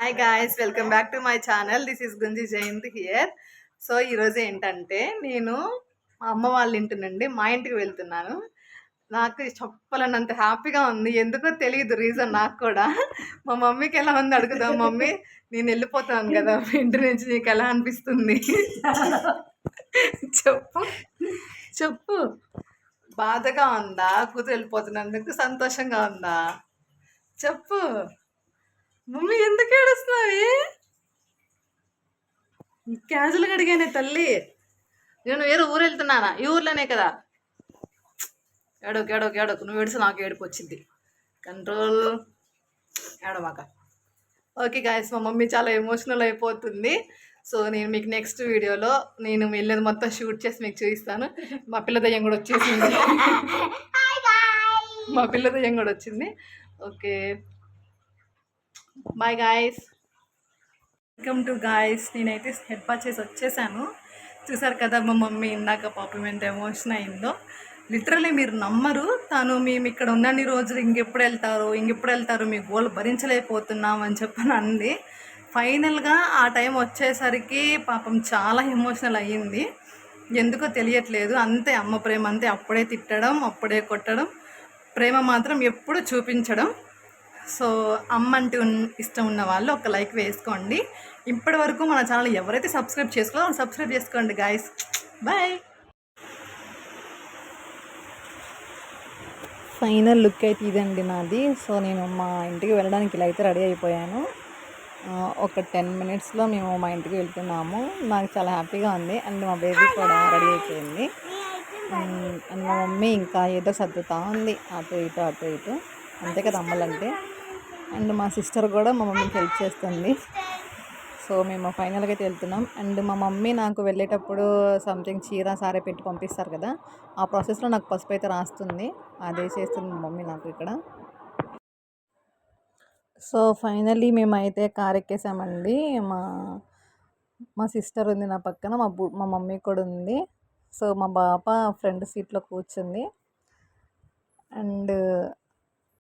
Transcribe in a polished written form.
Hi guys, welcome back to my channel. This is Gunji Jayanth here. So ఈరోజు ఏంటంటే నేను మా అమ్మ వాళ్ళ ఇంటి నుండి మా ఇంటికి వెళ్తున్నాను. నాకు చెప్పాలన్నంత హ్యాపీగా ఉంది. ఎందుకో తెలియదు రీజన్ నాకు కూడా. మా మమ్మీకి ఎలా ఉంది అడుగుదాం. మమ్మీ, నేను వెళ్ళిపోతాను కదా మీ ఇంటి నుంచి, నీకు ఎలా అనిపిస్తుంది? చెప్పు చెప్పు. బాధగా ఉందా? కూతురు వెళ్ళిపోతున్నందుకు సంతోషంగా ఉందా? చెప్పు మమ్మీ. ఎందుకు ఏడుస్తున్నావి? క్యాజువల్గా అడిగానే తల్లి. నేను వేరే ఊరు వెళ్తున్నానా? ఈ ఊర్లోనే కదా. ఏడోకు నువ్వు ఏడుసు, నాకు ఏడుపు వచ్చింది. కంట్రోల్. ఏడమాక. ఓకే గాయస్, మా మమ్మీ చాలా ఎమోషనల్ అయిపోతుంది. సో నేను మీకు నెక్స్ట్ వీడియోలో నేను వెళ్ళేది మొత్తం షూట్ చేసి మీకు చూపిస్తాను. మా పిల్ల దయ్యం కూడా వచ్చేసింది. వచ్చింది. Okay, bye guys. Welcome to guys. నేనైతే హెడ్ బాత్ చేసి వచ్చేసాను. చూసారు కదా మా మమ్మీ ఇందాక పాపం ఎంత ఎమోషన్ అయిందో. లిటరలీ మీరు నమ్మరు, మేము ఇక్కడ ఉన్నన్ని రోజులు ఇంకెప్పుడు వెళ్తారు, మీ గోల్ భరించలేకపోతున్నాం అని చెప్పని అంది. ఫైనల్గా ఆ టైం వచ్చేసరికి పాపం చాలా ఎమోషనల్ అయ్యింది. ఎందుకో తెలియట్లేదు. అంతే అమ్మ ప్రేమ, అంతే. అప్పుడే తిట్టడం, అప్పుడే కొట్టడం, ప్రేమ మాత్రం ఎప్పుడు చూపించడం. సో అమ్మ అంటే ఇష్టం ఉన్న వాళ్ళు ఒక లైక్ వేసుకోండి. ఇప్పటి వరకు మన ఛానల్ ఎవరైతే సబ్స్క్రైబ్ చేసుకోవాలో సబ్స్క్రైబ్ చేసుకోండి గాయస్. బాయ్. ఫైనల్ లుక్ అయితే ఇదండి నాది. సో నేను మా ఇంటికి వెళ్ళడానికి ఇలా అయితే రెడీ అయిపోయాను. ఒక 10 మినిట్స్లో మేము మా ఇంటికి వెళ్తున్నాము. నాకు చాలా హ్యాపీగా ఉంది. అండ్ మా బేబీ కూడా రెడీ అయిపోయింది. అండ్ మా మమ్మీ ఇంకా ఏదో సర్దుతా ఉంది, అటు ఇటు. అంతే కదా అమ్మలంటే. అండ్ మా సిస్టర్ కూడా మా మమ్మీకి హెల్ప్ చేస్తుంది. సో మేము ఫైనల్గా అయితే వెళ్తున్నాం. అండ్ మా మమ్మీ నాకు వెళ్ళేటప్పుడు సంథింగ్ చీర సారే పెట్టి పంపిస్తారు కదా, ఆ ప్రాసెస్లో నాకు పసుపు అయితే రాస్తుంది. అదే చేస్తుంది మా మమ్మీ నాకు ఇక్కడ. సో ఫైనల్లీ మేమైతే కార్ ఎక్కేసామండి. మా సిస్టర్ ఉంది నా పక్కన, మా మమ్మీ కూడా ఉంది. సో మా పాప ఫ్రంట్ సీట్లో కూర్చుంది. అండ్